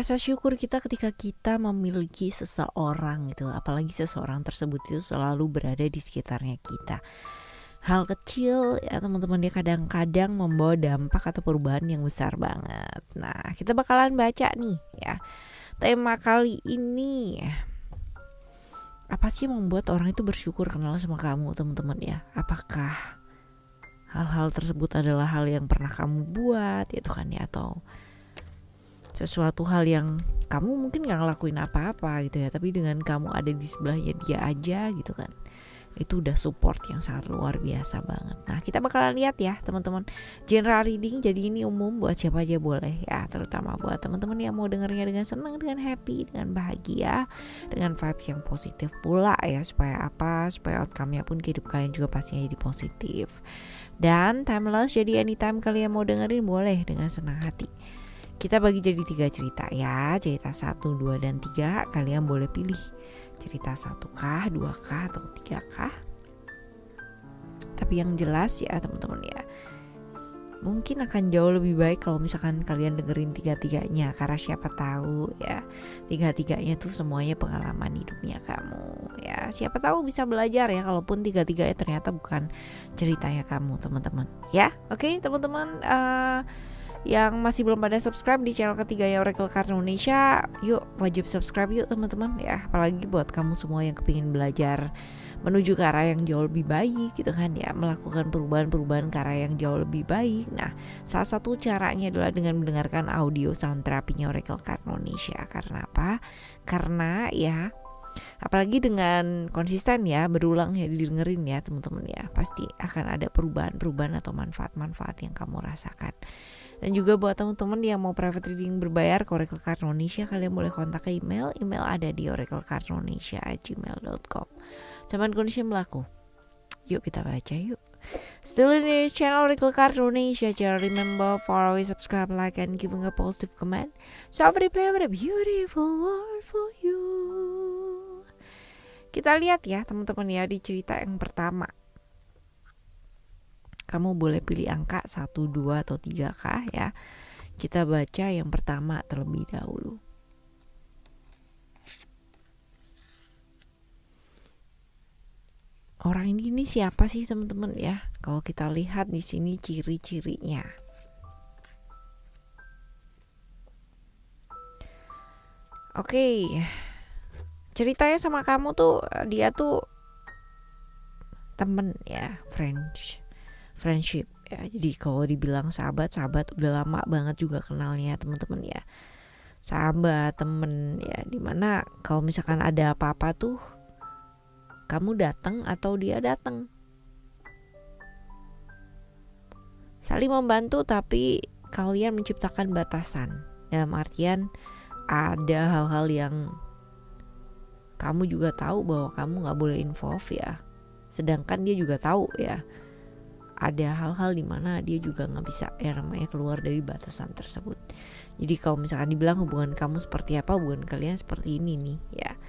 rasa syukur kita ketika kita memiliki seseorang gitu, apalagi seseorang tersebut itu selalu berada di sekitarnya kita. Hal kecil ya teman-teman, dia kadang-kadang membawa dampak atau perubahan yang besar banget. Nah, kita bakalan baca nih ya. Tema kali ini, apa sih yang membuat orang itu bersyukur kenal sama kamu teman-teman ya? Apakah hal-hal tersebut adalah hal yang pernah kamu buat gitu kan ya, atau sesuatu hal yang kamu mungkin gak ngelakuin apa-apa gitu ya, tapi dengan kamu ada di sebelahnya dia aja gitu kan, itu udah support yang sangat luar biasa banget. Nah, kita bakalan lihat ya teman-teman, general reading, jadi ini umum buat siapa aja boleh ya, terutama buat teman-teman yang mau dengarnya dengan senang, dengan happy, dengan bahagia, dengan vibes yang positif pula ya, supaya outcome-nya pun ke hidup kalian juga pastinya jadi positif. Dan timeless, jadi anytime kalian mau dengerin boleh dengan senang hati. Kita bagi jadi 3 cerita ya, cerita 1, 2, dan 3. Kalian boleh pilih cerita 1kah, 2kah, atau 3kah. Tapi yang jelas ya teman-teman ya, mungkin akan jauh lebih baik kalau misalkan kalian dengerin 3-3-nya, karena siapa tahu ya 3-3-nya tuh semuanya pengalaman hidupnya kamu ya. Siapa tahu bisa belajar ya, kalaupun 3-3-nya ternyata bukan ceritanya kamu teman-teman ya. Oke teman-teman, yang masih belum pada subscribe di channel ketiganya Oracle Card Indonesia, yuk wajib subscribe yuk teman-teman ya. Apalagi buat kamu semua yang kepingin belajar menuju ke arah yang jauh lebih baik gitu kan ya, melakukan perubahan-perubahan ke arah yang jauh lebih baik. Nah, salah satu caranya adalah dengan mendengarkan audio sound terapinya Oracle Card Indonesia. Karena apa? Karena ya, apalagi dengan konsisten ya, berulang ya, didengerin ya teman-teman ya, pasti akan ada perubahan-perubahan atau manfaat-manfaat yang kamu rasakan. Dan juga buat teman-teman yang mau private reading berbayar ke Oracle Card Indonesia, kalian boleh kontak ke email ada di oraclecardindonesia@gmail.com. Cuman kondisi berlaku. Yuk kita baca yuk. Still in this channel Oracle Card Indonesia, jangan remember for always subscribe, like, and giving a positive comment. So I will play with a beautiful world for you. Kita lihat ya teman-teman ya, di cerita yang pertama. Kamu boleh pilih angka 1, 2, atau 3kah ya. Kita baca yang pertama terlebih dahulu. Orang ini siapa sih teman-teman ya? Kalau kita lihat di sini ciri-cirinya. Oke. Ceritanya sama kamu tuh, dia tuh temen ya, friendship ya. Jadi kalau dibilang sahabat udah lama banget juga kenalnya teman-teman ya. Sahabat, temen ya, dimana kalau misalkan ada apa-apa tuh kamu datang atau dia datang. Saling membantu, tapi kalian menciptakan batasan. Dalam artian ada hal-hal yang kamu juga tahu bahwa kamu gak boleh involve ya, sedangkan dia juga tahu ya ada hal-hal dimana dia juga gak bisa ya namanya keluar dari batasan tersebut. Jadi kalau misalkan dibilang hubungan kamu seperti apa, hubungan kalian seperti ini nih ya,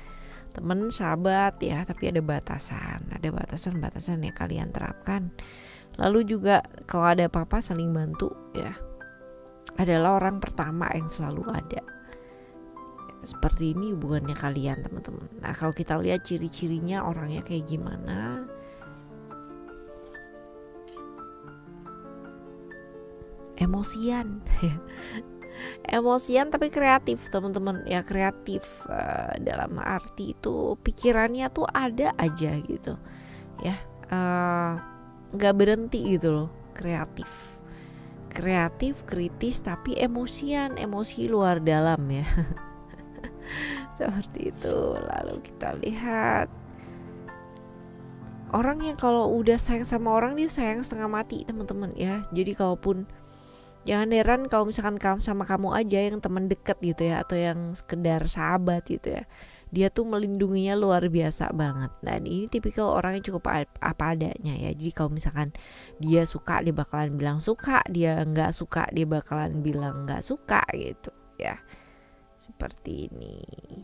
teman, sahabat ya, tapi ada batasan yang kalian terapkan. Lalu juga kalau ada apa-apa saling bantu ya, adalah orang pertama yang selalu ada. Seperti ini hubungannya kalian teman-teman. Nah, kalau kita lihat ciri-cirinya orangnya kayak gimana, emosian tapi kreatif teman-teman ya. Kreatif dalam arti itu pikirannya tuh ada aja gitu ya, gak berhenti gitu loh. Kreatif, kritis, tapi emosi luar dalam ya. Seperti itu. Lalu kita lihat orang yang kalau udah sayang sama orang, dia sayang setengah mati teman-teman ya. Jadi kalaupun, jangan heran kalau misalkan sama kamu aja yang teman dekat gitu ya, atau yang sekedar sahabat gitu ya, dia tuh melindunginya luar biasa banget. Dan ini tipikal orang yang cukup apa adanya ya. Jadi kalau misalkan dia suka, dia bakalan bilang suka, dia nggak suka, dia bakalan bilang nggak suka gitu ya. Seperti ini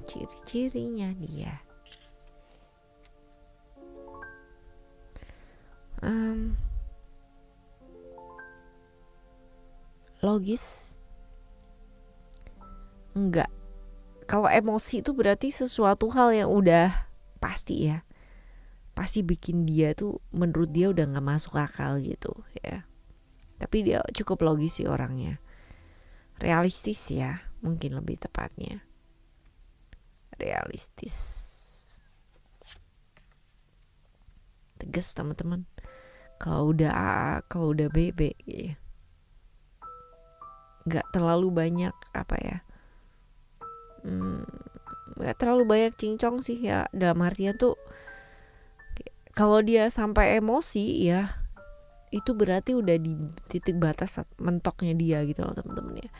ciri-cirinya dia. Logis? Enggak. Kalau emosi itu berarti sesuatu hal yang udah pasti ya, pasti bikin dia tuh, menurut dia udah nggak masuk akal gitu ya. Tapi dia cukup logis sih orangnya, realistis ya, mungkin lebih tepatnya realistis, tegas teman-teman. Kalau udah A, kalau udah B, B ya. Nggak terlalu banyak apa ya, nggak terlalu banyak cincong sih ya, dalam artian tuh kalau dia sampai emosi ya, itu berarti udah di titik batas mentoknya dia gitu loh teman-teman ya.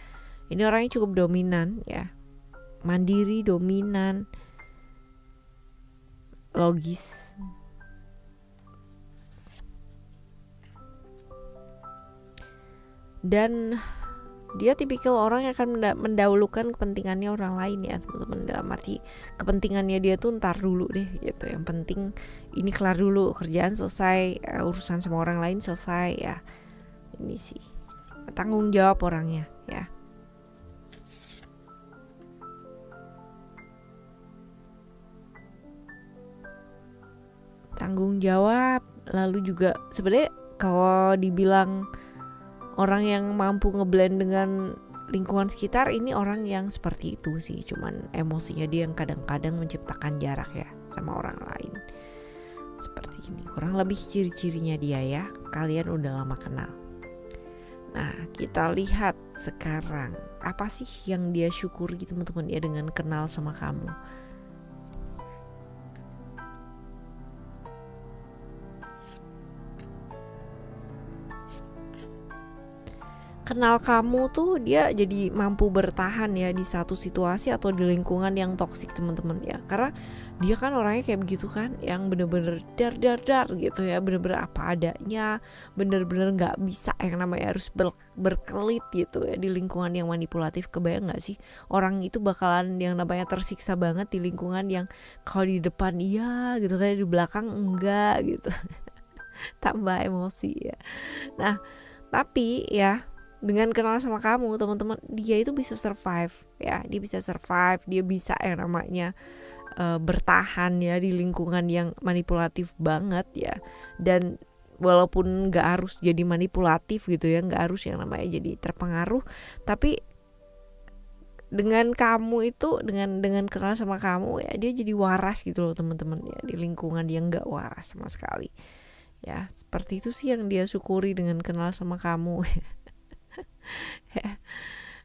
Ini orangnya cukup dominan ya, mandiri, dominan, logis. Dan dia tipikal orang yang akan mendahulukan kepentingannya orang lain ya teman-teman. Dalam arti kepentingannya dia tuh ntar dulu deh gitu, yang penting ini kelar dulu, kerjaan selesai, urusan sama orang lain selesai ya. Ini sih tanggung jawab orangnya ya. Tanggung jawab. Lalu juga sebenarnya kalau dibilang orang yang mampu ngeblend dengan lingkungan sekitar, ini orang yang seperti itu sih. Cuman emosinya dia yang kadang-kadang menciptakan jarak ya sama orang lain. Seperti ini kurang lebih ciri-cirinya dia ya. Kalian udah lama kenal. Nah, kita lihat sekarang apa sih yang dia syukuri teman-teman ya dengan kenal sama kamu. Kenal kamu tuh dia jadi mampu bertahan ya di satu situasi atau di lingkungan yang toksik teman-teman ya. Karena dia kan orangnya kayak begitu kan, yang bener-bener dar gitu ya, bener-bener apa adanya, bener-bener gak bisa yang namanya harus berkelit gitu ya di lingkungan yang manipulatif. Kebayang gak sih orang itu bakalan yang namanya tersiksa banget di lingkungan yang kalau di depan iya gitu kan, di belakang enggak gitu. Tambah emosi ya. Nah tapi ya dengan kenal sama kamu teman-teman, dia itu bisa survive ya, dia bisa survive, dia bisa yang namanya bertahan ya di lingkungan yang manipulatif banget ya. Dan walaupun nggak harus jadi manipulatif gitu ya, nggak harus yang namanya jadi terpengaruh, tapi dengan kamu itu, dengan kenal sama kamu ya, dia jadi waras gitu loh teman-teman ya, di lingkungan yang nggak waras sama sekali ya. Seperti itu sih yang dia syukuri dengan kenal sama kamu.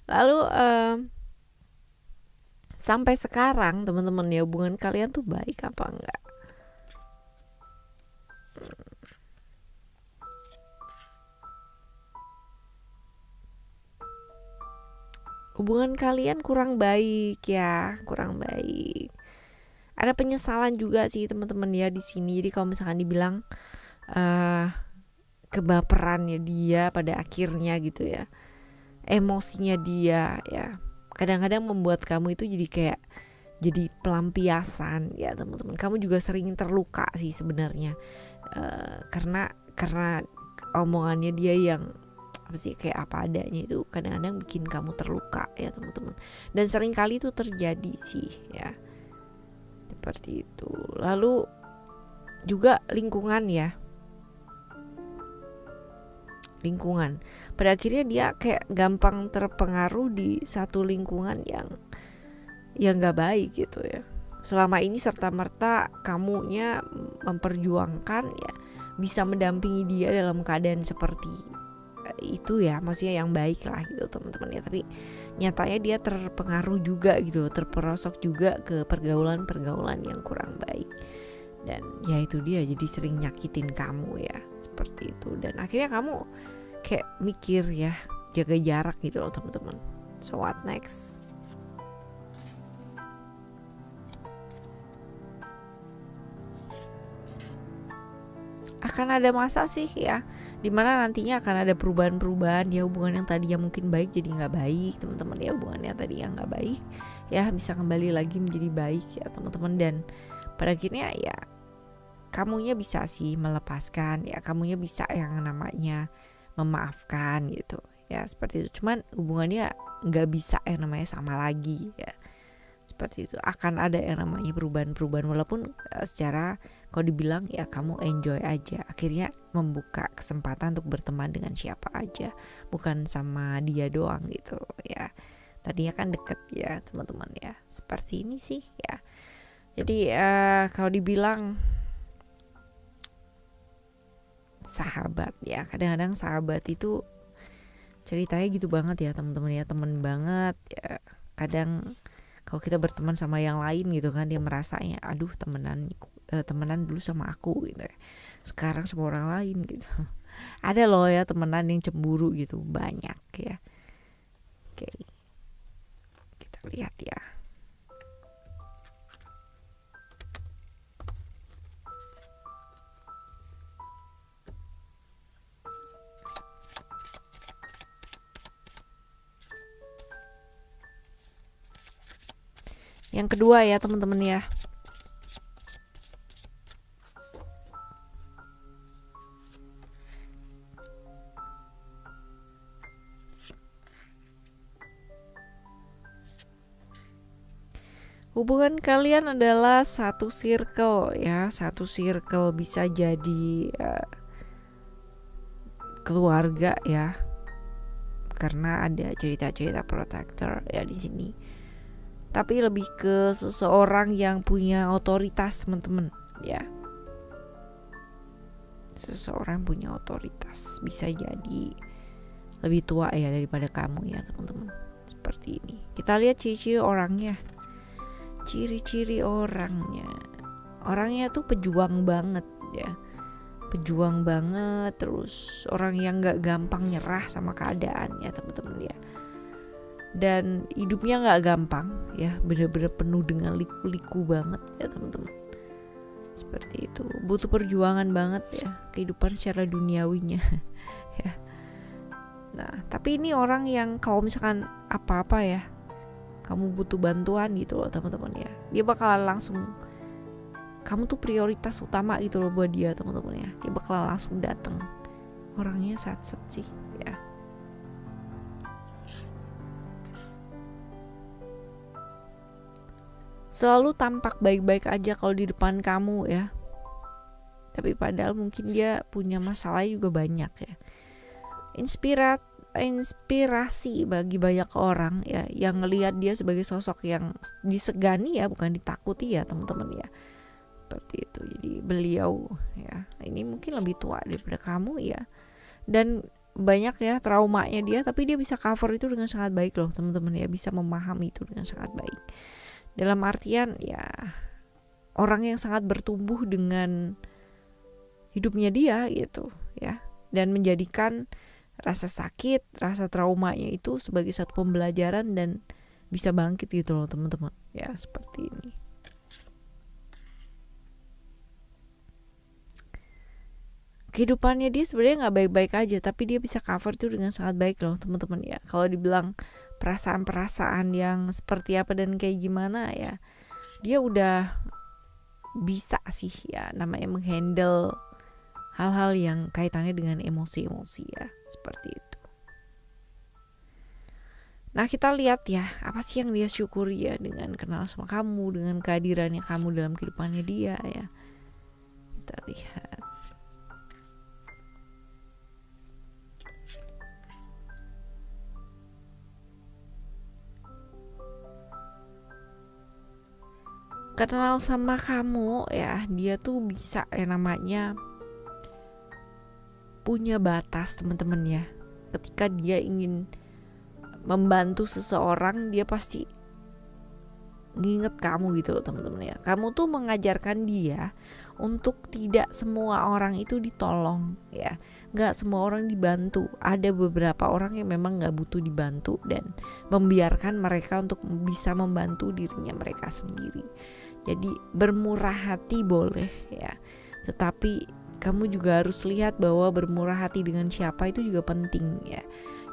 Lalu sampai sekarang teman-teman ya, hubungan kalian tuh baik apa enggak? Hubungan kalian kurang baik ya, kurang baik. Ada penyesalan juga sih teman-teman ya di sini. Jadi kalau misalkan dibilang kebaperannya dia pada akhirnya gitu ya, emosinya dia ya, kadang-kadang membuat kamu itu jadi kayak jadi pelampiasan ya teman-teman. Kamu juga sering terluka sih sebenarnya, karena omongannya dia yang apa sih, kayak apa adanya, itu kadang-kadang bikin kamu terluka ya teman-teman. Dan sering kali itu terjadi sih ya, seperti itu. Lalu juga lingkungan ya, lingkungan. Pada akhirnya dia kayak gampang terpengaruh di satu lingkungan yang gak baik gitu ya. Selama ini serta-merta kamunya memperjuangkan ya, bisa mendampingi dia dalam keadaan seperti itu ya, maksudnya yang baik lah gitu teman-teman ya. Tapi nyatanya dia terpengaruh juga gitu, terperosok juga ke pergaulan-pergaulan yang kurang baik. Dan ya itu dia, jadi sering nyakitin kamu ya, seperti itu. Dan akhirnya kamu kayak mikir ya, jaga jarak gitu loh teman-teman. So what next? Akan ada masa sih ya, dimana nantinya akan ada perubahan-perubahan ya. Hubungan yang tadi yang mungkin baik jadi nggak baik teman-teman ya. Hubungan yang tadi yang nggak baik ya bisa kembali lagi menjadi baik ya teman-teman. Dan pada akhirnya ya kamunya bisa sih melepaskan ya, kamunya bisa yang namanya memaafkan gitu ya, seperti itu. Cuman hubungannya nggak bisa yang namanya sama lagi ya, seperti Seperti itu, akan ada yang namanya perubahan-perubahan, walaupun secara kalau dibilang ya kamu enjoy aja, akhirnya membuka kesempatan untuk berteman dengan siapa aja, bukan sama dia doang gitu ya. Tadinya kan deket ya teman-teman ya, seperti ini sih ya. Jadi kalau dibilang sahabat ya, kadang-kadang sahabat itu ceritanya gitu banget ya teman-teman ya, temen banget ya. Kadang kalau kita berteman sama yang lain gitu kan, dia merasanya aduh temenan dulu sama aku gitu ya, sekarang sama orang lain gitu. Ada loh ya temenan yang cemburu gitu, banyak ya. Oke, kita lihat ya. Yang kedua ya teman-teman ya, hubungan kalian adalah satu circle ya, satu circle, bisa jadi keluarga ya, karena ada cerita-cerita protector ya di sini. Tapi lebih ke seseorang yang punya otoritas teman-teman ya. Seseorang punya otoritas, bisa jadi lebih tua ya daripada kamu ya teman-teman. Seperti ini. Kita lihat ciri-ciri orangnya. Ciri-ciri orangnya. Orangnya tuh pejuang banget ya. Pejuang banget, terus orang yang gak gampang nyerah sama keadaan ya teman-teman ya. Dan hidupnya gak gampang ya, bener-bener penuh dengan liku-liku banget ya teman-teman. Seperti itu, butuh perjuangan banget ya kehidupan secara duniawinya ya. Nah tapi ini orang yang kalau misalkan apa-apa ya, kamu butuh bantuan gitu loh teman-teman ya, dia bakalan langsung, kamu tuh prioritas utama gitu loh buat dia teman-teman ya. Dia bakalan langsung datang, orangnya sat-sat sih ya. Selalu tampak baik-baik aja kalau di depan kamu ya, tapi padahal mungkin dia punya masalah juga banyak ya. Inspirasi bagi banyak orang ya, yang ngelihat dia sebagai sosok yang disegani ya, bukan ditakuti ya teman-teman ya. Seperti itu. Jadi beliau ya, ini mungkin lebih tua daripada kamu ya, dan banyak ya traumanya dia, tapi dia bisa cover itu dengan sangat baik loh teman-teman ya, bisa memahami itu dengan sangat baik. Dalam artian ya, orang yang sangat bertumbuh dengan hidupnya dia gitu ya, dan menjadikan rasa sakit, rasa traumanya itu sebagai satu pembelajaran dan bisa bangkit gitu loh teman-teman ya, seperti ini. Kehidupannya dia sebenarnya nggak baik-baik aja, tapi dia bisa cover itu dengan sangat baik loh teman-teman ya. Kalau dibilang perasaan-perasaan yang seperti apa dan kayak gimana ya, dia udah bisa sih ya, namanya menghandle hal-hal yang kaitannya dengan emosi-emosi ya, seperti itu. Nah kita lihat ya, apa sih yang dia syukuri ya dengan kenal sama kamu, dengan kehadirannya kamu dalam kehidupannya dia ya. Kita lihat. Kenal sama kamu ya, dia tuh bisa yang namanya punya batas teman-teman ya. Ketika dia ingin membantu seseorang, dia pasti nginget kamu gitu loh teman-teman ya. Kamu tuh mengajarkan dia untuk tidak semua orang itu ditolong ya, nggak semua orang dibantu. Ada beberapa orang yang memang nggak butuh dibantu dan membiarkan mereka untuk bisa membantu dirinya mereka sendiri. Jadi bermurah hati boleh ya, tetapi kamu juga harus lihat bahwa bermurah hati dengan siapa itu juga penting ya.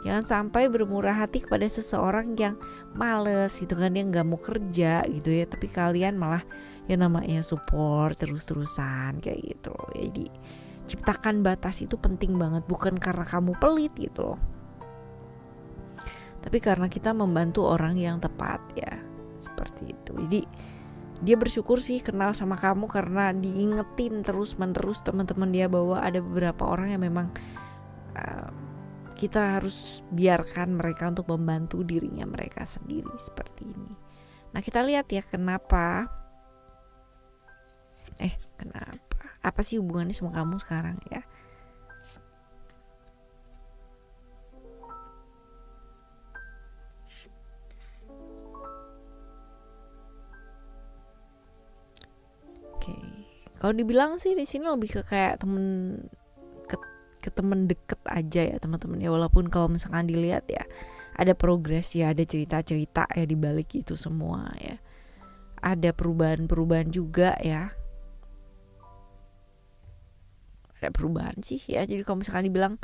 Jangan sampai bermurah hati kepada seseorang yang males gitu kan, yang gak mau kerja gitu ya, tapi kalian malah yang namanya support terus-terusan kayak gitu. Jadi ciptakan batas itu penting banget, bukan karena kamu pelit gitu loh, tapi karena kita membantu orang yang tepat ya, seperti itu. gitu. Jadi dia bersyukur sih kenal sama kamu karena diingetin terus menerus teman-teman dia bahwa ada beberapa orang yang memang kita harus biarkan mereka untuk membantu dirinya mereka sendiri seperti ini. Nah kita lihat ya kenapa apa sih hubungannya sama kamu sekarang ya. Oke, kalau dibilang sih di sini lebih ke kayak temen ke temen deket aja ya teman-teman ya, walaupun kalau misalkan dilihat ya ada progres ya, ada cerita-cerita ya di balik itu semua ya, ada perubahan juga ya, ada perubahan sih ya. Jadi kalau misalkan dibilang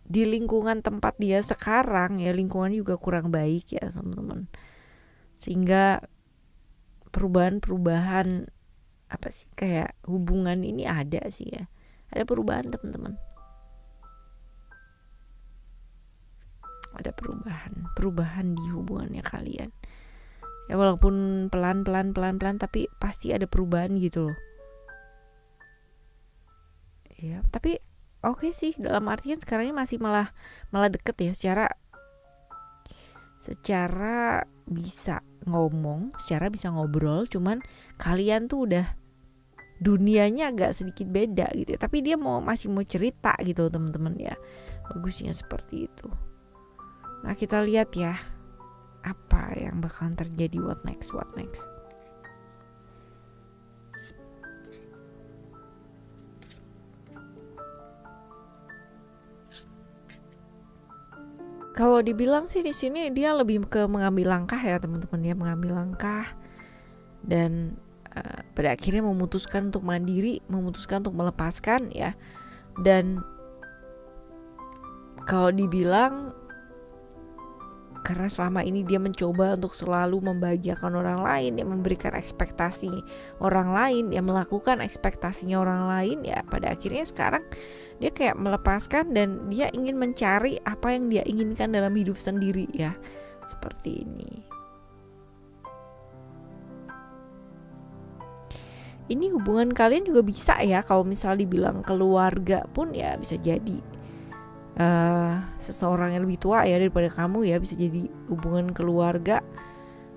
di lingkungan tempat dia sekarang ya, lingkungan juga kurang baik ya teman-teman, sehingga perubahan apa sih kayak hubungan ini ada sih ya, ada perubahan teman-teman, ada perubahan di hubungannya kalian ya, walaupun pelan tapi pasti ada perubahan gitu loh ya. Tapi oke sih, dalam artian sekarang ini masih malah deket ya, secara bisa ngomong, secara bisa ngobrol, cuman kalian tuh udah dunianya agak sedikit beda gitu ya. Tapi dia masih mau cerita gitu teman-teman ya, bagusnya seperti itu. Nah kita lihat ya apa yang bakalan terjadi, what next. Kalau dibilang sih di sini dia lebih ke mengambil langkah ya teman-teman ya, mengambil langkah dan pada akhirnya memutuskan untuk mandiri, memutuskan untuk melepaskan ya. Dan kalau dibilang karena selama ini dia mencoba untuk selalu membahagiakan orang lain, ya memberikan ekspektasi orang lain, ya melakukan ekspektasinya orang lain ya, pada akhirnya sekarang dia kayak melepaskan dan dia ingin mencari apa yang dia inginkan dalam hidup sendiri ya, seperti ini. Ini hubungan kalian juga bisa ya, kalau misal dibilang keluarga pun ya bisa jadi seseorang yang lebih tua ya daripada kamu ya, bisa jadi hubungan keluarga,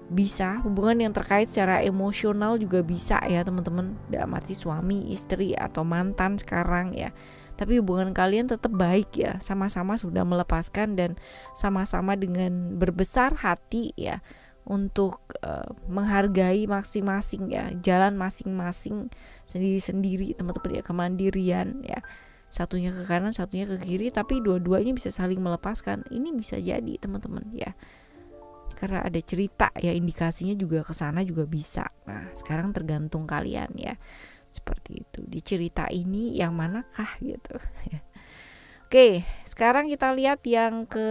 bisa hubungan yang terkait secara emosional juga bisa ya teman-teman, dalam arti suami, istri atau mantan sekarang ya. Tapi hubungan kalian tetap baik ya, sama-sama sudah melepaskan dan sama-sama dengan berbesar hati ya untuk menghargai masing-masing ya, jalan masing-masing sendiri-sendiri teman-teman ya, kemandirian ya, satunya ke kanan satunya ke kiri, tapi dua-duanya bisa saling melepaskan. Ini bisa jadi teman-teman ya, karena ada cerita ya, indikasinya juga ke sana juga bisa. Nah sekarang tergantung kalian ya, seperti itu, di cerita ini yang manakah gitu. Oke, sekarang kita lihat yang ke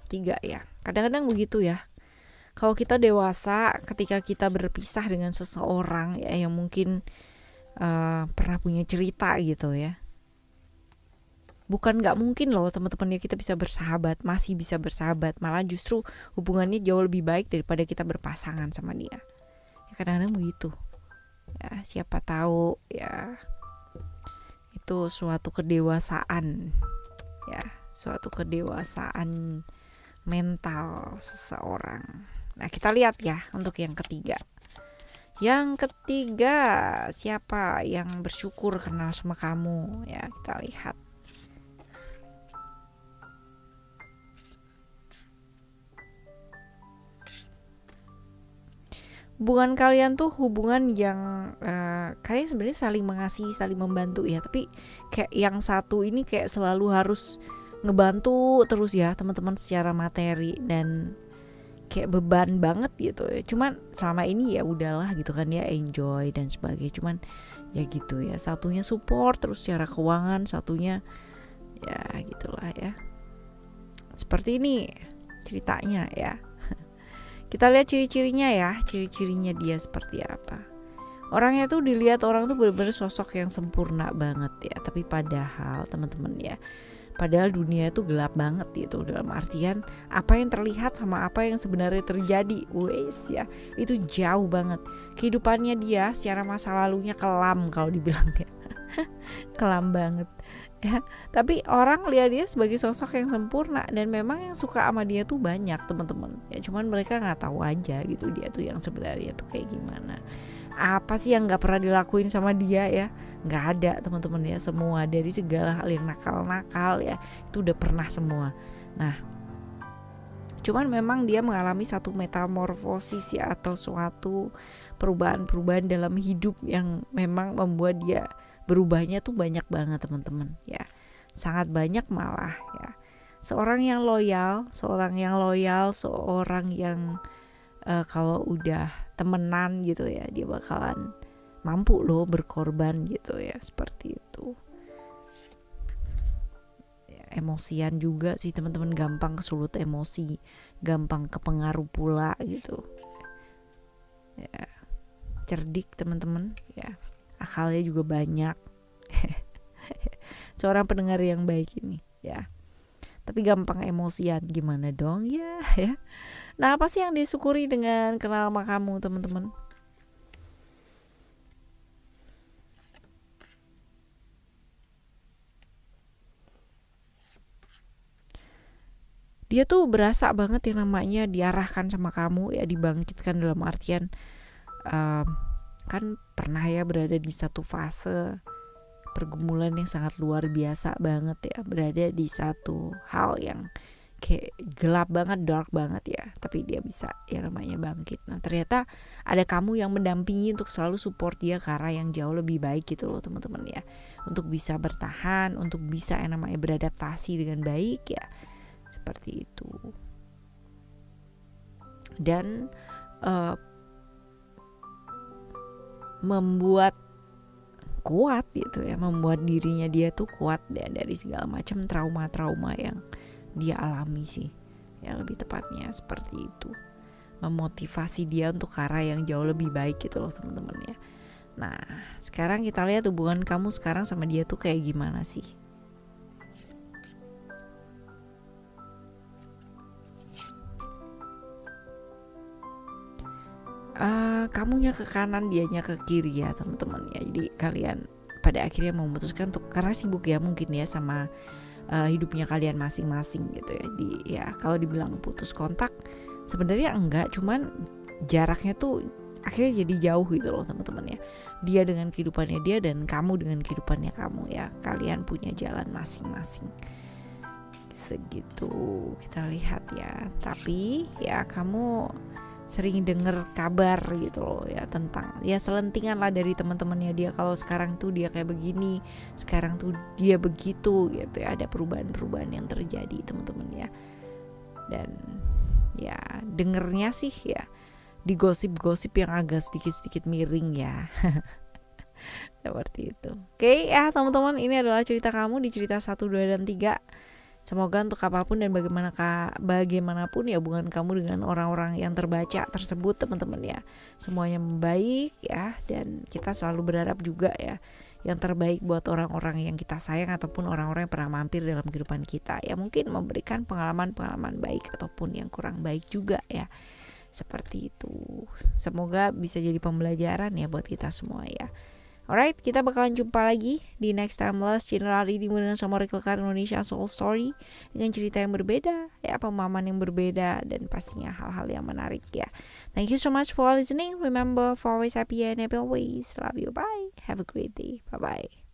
3 ya. Kadang-kadang begitu ya, kalau kita dewasa, ketika kita berpisah dengan seseorang ya, yang mungkin pernah punya cerita gitu ya, bukan gak mungkin loh teman-teman ya kita bisa bersahabat, masih bisa bersahabat, malah justru hubungannya jauh lebih baik daripada kita berpasangan sama dia ya, kadang-kadang begitu ya. Siapa tahu ya itu suatu kedewasaan ya, suatu kedewasaan mental seseorang. Nah kita lihat ya untuk yang ketiga. Yang ketiga, siapa yang bersyukur kenal sama kamu ya, kita lihat. Hubungan kalian tuh hubungan yang kalian sebenarnya saling mengasihi, saling membantu ya, tapi kayak yang satu ini kayak selalu harus ngebantu terus ya teman-teman secara materi, dan kayak beban banget gitu ya. Cuman selama ini ya udahlah gitu kan ya, enjoy dan sebagainya. Cuman ya gitu ya, satunya support terus secara keuangan, satunya ya gitulah ya. Seperti ini ceritanya ya. Kita lihat ciri-cirinya ya, ciri-cirinya dia seperti apa. Orangnya tuh dilihat orang tuh benar-benar sosok yang sempurna banget ya, tapi padahal teman-teman ya, Padahal dunia itu gelap banget gitu, dalam artian apa yang terlihat sama apa yang sebenarnya terjadi, wes ya, itu jauh banget. Kehidupannya dia secara masa lalunya kelam kalau dibilang ya. Kelam banget ya. Tapi orang lihat dia sebagai sosok yang sempurna, dan memang yang suka sama dia tuh banyak teman-teman ya, cuman mereka nggak tahu aja gitu dia tuh yang sebenarnya tuh kayak gimana. Apa sih yang nggak pernah dilakuin sama dia ya? Nggak ada teman-teman ya, semua, dari segala hal yang nakal-nakal ya, itu udah pernah semua. Nah, cuman memang dia mengalami satu metamorfosis ya, atau suatu perubahan-perubahan dalam hidup yang memang membuat dia berubahnya tuh banyak banget teman-teman ya, sangat banyak malah ya. Seorang yang loyal, seorang yang kalau udah temenan gitu ya, dia bakalan mampu loh berkorban gitu ya, seperti itu ya. Emosian juga sih teman-teman, gampang kesulut emosi, gampang kepengaruh pula gitu ya. Cerdik teman-teman ya, akalnya juga banyak. Seorang pendengar yang baik ini ya, tapi gampang emosian, gimana dong ya. Nah, apa sih yang disyukuri dengan kenal sama kamu teman-teman? Dia tuh berasa banget yang namanya diarahkan sama kamu ya, dibangkitkan dalam artian kan pernah ya berada di satu fase pergumulan yang sangat luar biasa banget ya, berada di satu hal yang kayak gelap banget, dark banget ya, tapi dia bisa ya namanya bangkit. Nah, ternyata ada kamu yang mendampingi untuk selalu support dia ke arah yang jauh lebih baik gitu loh teman-teman ya, untuk bisa bertahan, untuk bisa yang namanya beradaptasi dengan baik ya, seperti itu. Dan membuat kuat gitu ya, membuat dirinya dia tuh kuat ya, dari segala macam trauma-trauma yang dia alami sih ya, lebih tepatnya seperti itu. Memotivasi dia untuk ke arah yang jauh lebih baik gitu loh teman-teman ya. Nah, sekarang kita lihat hubungan kamu sekarang sama dia tuh kayak gimana sih? Kamunya ke kanan, dianya ke kiri ya teman-teman ya. Jadi kalian pada akhirnya memutuskan untuk, karena sibuk ya mungkin ya sama hidupnya kalian masing-masing gitu ya. Ya kalau dibilang putus kontak, sebenarnya enggak, cuman jaraknya tuh akhirnya jadi jauh gitu loh teman-teman ya. Dia dengan kehidupannya dia, dan kamu dengan kehidupannya kamu ya. Kalian punya jalan masing-masing. Segitu kita lihat ya. Tapi ya kamu sering denger kabar gitu loh ya, tentang ya selentingan lah dari teman-temannya dia, kalau sekarang tuh dia kayak begini, sekarang tuh dia begitu gitu ya. Ada perubahan-perubahan yang terjadi teman-teman ya. Dan ya dengernya sih ya di gosip-gosip yang agak sedikit-sedikit miring ya. Seperti itu. Oke ya teman-teman, ini adalah cerita kamu di cerita 1, 2, dan 3. Semoga untuk apapun dan bagaimanapun ya hubungan kamu dengan orang-orang yang terbaca tersebut teman-teman ya, semuanya membaik ya. Dan kita selalu berharap juga ya yang terbaik buat orang-orang yang kita sayang, ataupun orang-orang yang pernah mampir dalam kehidupan kita ya, mungkin memberikan pengalaman-pengalaman baik ataupun yang kurang baik juga ya, seperti itu. Semoga bisa jadi pembelajaran ya buat kita semua ya. Alright, kita bakalan jumpa lagi di next timeless channel reading dengan sama Oracle Card Indonesia Soul Story, dengan cerita yang berbeda ya, pemahaman yang berbeda, dan pastinya hal-hal yang menarik ya. Thank you so much for listening. Remember, for always happy and happy always. Love you. Bye. Have a great day. Bye bye.